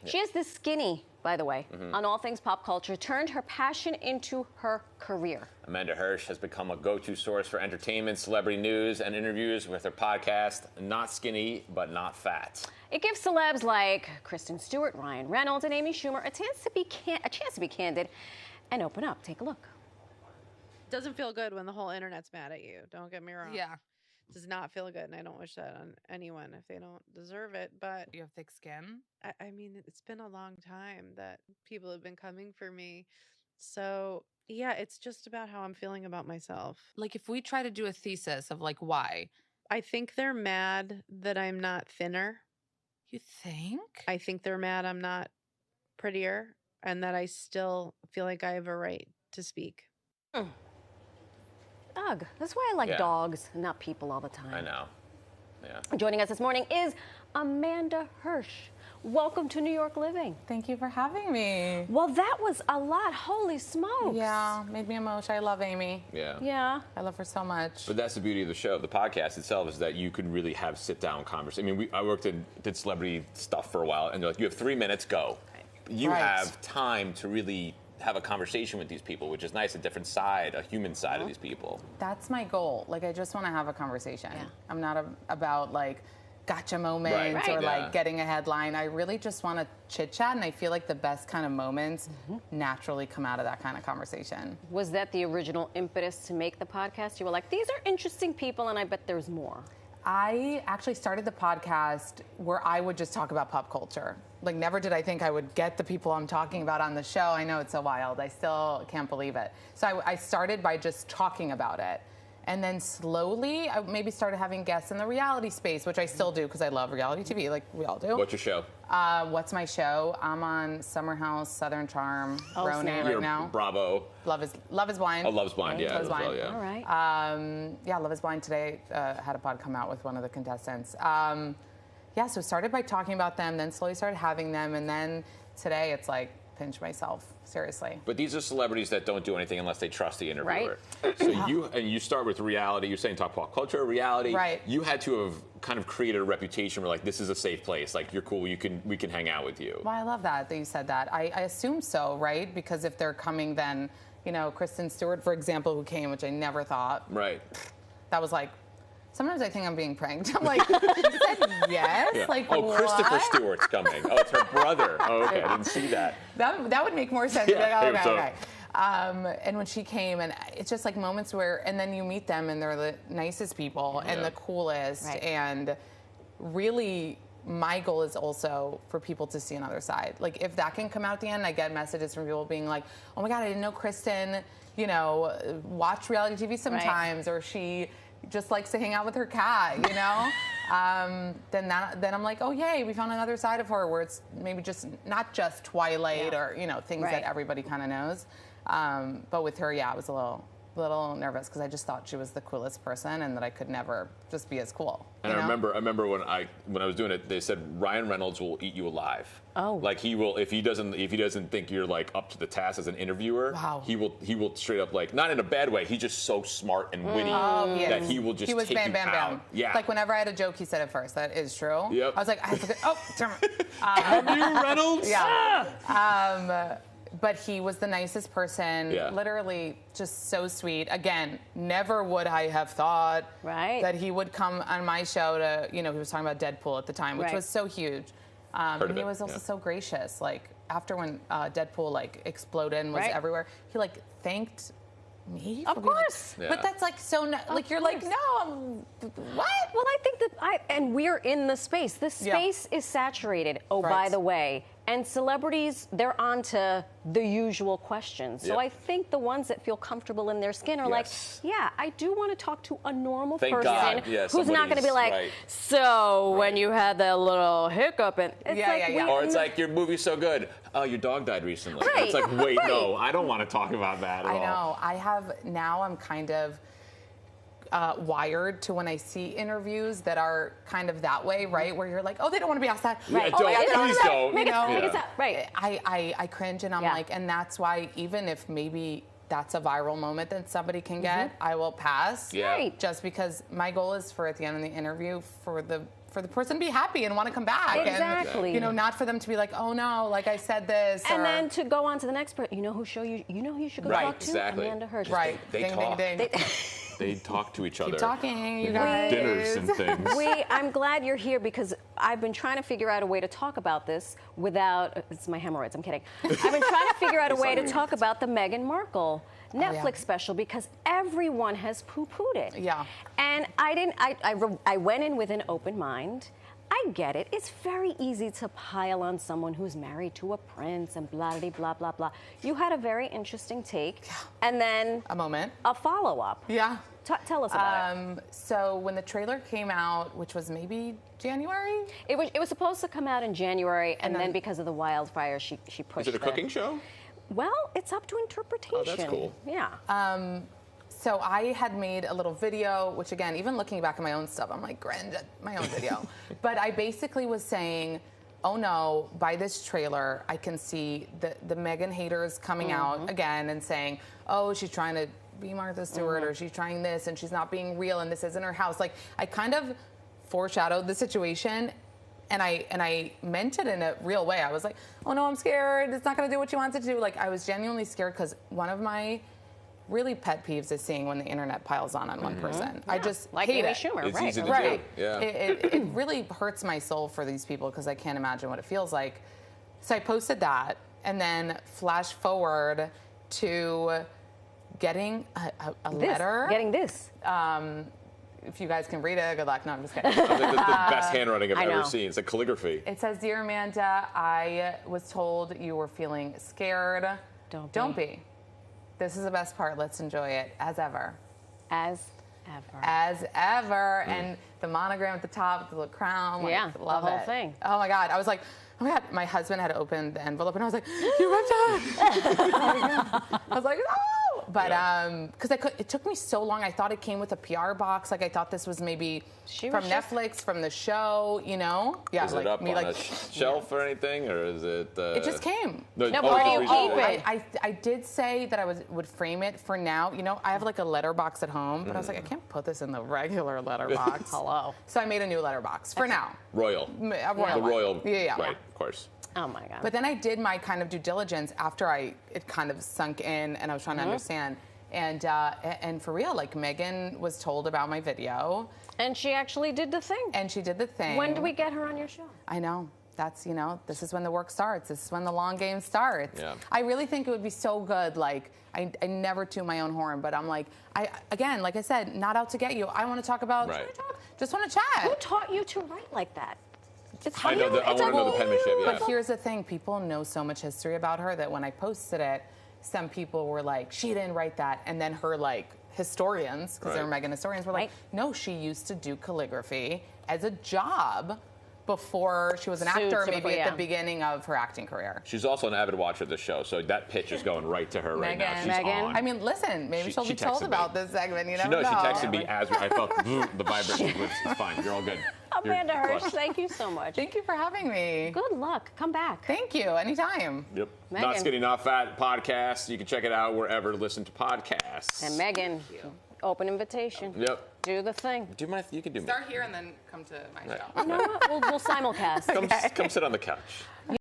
She is this skinny, by the way, on all things pop culture, turned her passion into her career. Amanda Hirsch has become a go-to source for entertainment, celebrity news, and interviews with her podcast, Not Skinny, But Not Fat. It gives celebs like Kristen Stewart, Ryan Reynolds, and Amy Schumer a chance to be candid and open up. Take a look. Doesn't feel good when the whole internet's mad at you. Don't get me wrong. Yeah. Does not feel good, and I don't wish that on anyone if they don't deserve it. But You have thick skin? I mean, it's been a long time that people have been coming for me. So, yeah, it's just about how I'm feeling about myself. Like, if we try to do a thesis of, like, why? I think they're mad that I'm not thinner. You think? I think they're mad I'm not prettier, and that I still feel like I have a right to speak. Ugh, that's why I like dogs, not people all the time. I know. Yeah. Joining us this morning is Amanda Hirsch. Welcome to New York Living. Thank you for having me. Well, that was a lot. Holy smokes. Yeah, made me emotional. I love Amy. Yeah. Yeah. I love her so much. But that's the beauty of the show. The podcast itself is that you can really have sit-down conversations. I mean, I did celebrity stuff for a while, and they're like, you have 3 minutes, go. You have time to really have a conversation with these people, which is nice, a different side, a human side of these people. That's my goal. Like, I just want to have a conversation. Yeah. I'm not about, like, gotcha moments or, like, getting a headline. I really just want to chit-chat, and I feel like the best kind of moments naturally come out of that kind of conversation. Was that the original impetus to make the podcast? You were like, these are interesting people, and I bet there's more. I actually started the podcast where I would just talk about pop culture. Like, never did I think I would get the people I'm talking about on the show. I know it's so wild. I still can't believe it. So I started by just talking about it. And then slowly, I maybe started having guests in the reality space, which I still do because I love reality TV, like we all do. What's your show? What's my show? I'm on Summer House, Southern Charm, Ronan right now. Bravo. Love is Blind. Oh, Love is Blind, yeah. Love is Blind. Well, yeah. All right. Yeah, Love is Blind today had a pod come out with one of the contestants. Yeah, so started by talking about them, then slowly started having them, and then today it's like, pinch myself, seriously. But these are celebrities that don't do anything unless they trust the interviewer. Right. So you start with reality. You're saying talk pop culture, reality. Right. You had to have kind of created a reputation where, like, this is a safe place. Like, you're cool. We can hang out with you. Well, I love that you said that. I assume so, right? Because if they're coming, then, you know, Kristen Stewart, for example, who came, which I never thought. Right. That was like, sometimes I think I'm being pranked. I'm like, you said yes? Yeah. Like, oh, what? Christopher Stewart's coming. Oh, it's her brother. Oh, okay, I didn't see that. That would make more sense. Yeah, like, okay. And when she came, and it's just like moments where, and then you meet them, and they're the nicest people and the coolest, and really, my goal is also for people to see another side. Like, if that can come out at the end, I get messages from people being like, oh my God, I didn't know Kristen, you know, watched reality TV sometimes, or she just likes to hang out with her cat, you know? Then I'm like, oh yay, we found another side of her where it's maybe just not just Twilight or, you know, things that everybody kind of knows. But with her, I was a little nervous because I just thought she was the coolest person and that I could never just be as cool. And I remember when I was doing it, they said Ryan Reynolds will eat you alive. Oh. Like, he will, if he doesn't think you're, like, up to the task as an interviewer, he will straight up, like, not in a bad way, he's just so smart and witty that he will just take bam, you bam, out. bam. Yeah. Like, whenever I had a joke, he said it first. That is true. Yep. I was like, I have to go, Have you, Reynolds? Yeah. But he was the nicest person, literally just so sweet. Again, never would I have thought that he would come on my show to, you know, he was talking about Deadpool at the time, which was so huge. And he was also so gracious. Like, after when Deadpool, like, exploded and was everywhere, he, like, thanked me. Of course. Like, but that's, like, so, like, you're like, no, what? Well, I think that and we're in the space. This space is saturated. Oh, by the way. And celebrities, they're on to the usual questions. So I think the ones that feel comfortable in their skin are like, yeah, I do want to talk to a normal person who's not going to be like, so when you had that little hiccup, and it's or it's like, your movie's so good. Oh, your dog died recently. Right. It's like, wait, no, I don't want to talk about that at all. I know. I'm kind of wired to when I see interviews that are kind of that way, right? Where you're like, oh, they don't want to be asked that. Right. Oh, please don't. Make it right. I cringe, and I'm like, and that's why even if maybe that's a viral moment that somebody can get, I will pass. Yeah. Just because my goal is for at the end of the interview for for the person to be happy and want to come back. Exactly. And, you know, not for them to be like, oh no, like I said this. And then to go on to the next person, you know who you should go talk to? Exactly. Amanda Hirsch. Right. They ding, talk. Ding, ding. They talk to each other. Keep talking, you guys. Dinners and things. I'm glad you're here because I've been trying to figure out a way to talk about this without, it's my hemorrhoids, I'm kidding. I've been trying to figure out a way to talk about the Meghan Markle Netflix special because everyone has poo-pooed it. Yeah. And I went in with an open mind. I get it. It's very easy to pile on someone who's married to a prince and blah, blah, blah, blah, blah. You had a very interesting take. Yeah. And then a follow-up. Yeah. Tell us about it. So when the trailer came out, which was maybe January? It was supposed to come out in January, and then because of the wildfire, she pushed it. Is it a cooking show? Well, it's up to interpretation. Oh, that's cool. Yeah. So I had made a little video, which again, even looking back at my own stuff, I'm like, cringe at my own video. But I basically was saying, oh no, by this trailer, I can see the Meghan haters coming out again and saying, oh, she's trying to be Martha Stewart or she's trying this and she's not being real and this isn't her house. Like I kind of foreshadowed the situation and I meant it in a real way. I was like, oh no, I'm scared. It's not going to do what she wants it to do. Like I was genuinely scared because one of my really pet peeves is seeing when the internet piles on one person. I just like hate Amy it. Schumer, It's right? easy to Right. do. Yeah. It really hurts my soul for these people because I can't imagine what it feels like. So I posted that and then flash forward to getting a letter. Getting this. If you guys can read it, good luck. No, I'm just kidding. the best handwriting I've I ever know. seen. It's like calligraphy. It says, Dear Amanda, I was told you were feeling scared. Don't be. This is the best part. Let's enjoy it. As ever. As ever. As ever. And the monogram at the top, the little crown. Yeah, like, love the whole it. thing. Oh my God. I was like, oh my God. My husband had to open the envelope and I was like, you ripped it. I was like, no. But because it took me so long. I thought it came with a PR box. Like I thought this was maybe from Netflix, from the show, you know? Yeah. Is it up on a shelf or anything, or is it? It just came. No, but where do you keep it? I did say that I would frame it for now. You know, I have like a letterbox at home, but I was like, I can't put this in the regular letterbox. Hello. So I made a new letterbox for now. Royal. A royal The one. royal. Yeah. Right, of course. Oh my God. But then I did my kind of due diligence after it kind of sunk in and I was trying to understand. And for real, like Meghan was told about my video. And she actually did the thing. And she did the thing. When do we get her on your show? I know. That's, you know, this is when the work starts. This is when the long game starts. Yeah. I really think it would be so good. Like, I never toot my own horn, but I'm like, again, like I said, not out to get you. I want to talk about, just want to chat. Who taught you to write like that? I want to know the penmanship, yeah. But here's the thing. People know so much history about her that when I posted it, some people were like, she didn't write that. And then her, like, historians, because they're Meghan historians, were like, no, she used to do calligraphy as a job before she was an actor, maybe at the beginning of her acting career. She's also an avid watcher of the show, so that pitch is going right to her right now. She's on. I mean, listen, maybe she'll be told about this segment. You never know. She texted me as I felt the vibration. It's fine. You're all good. Amanda Hirsch, thank you so much. Thank you for having me. Good luck. Come back. Thank you. Anytime. Yep. Meghan. Not Skinny, Not Fat podcast. You can check it out wherever to listen to podcasts. And Meghan, open invitation. Yep. Do the thing. You can do Start here and then come to my show. You know what? We'll simulcast. Come sit on the couch.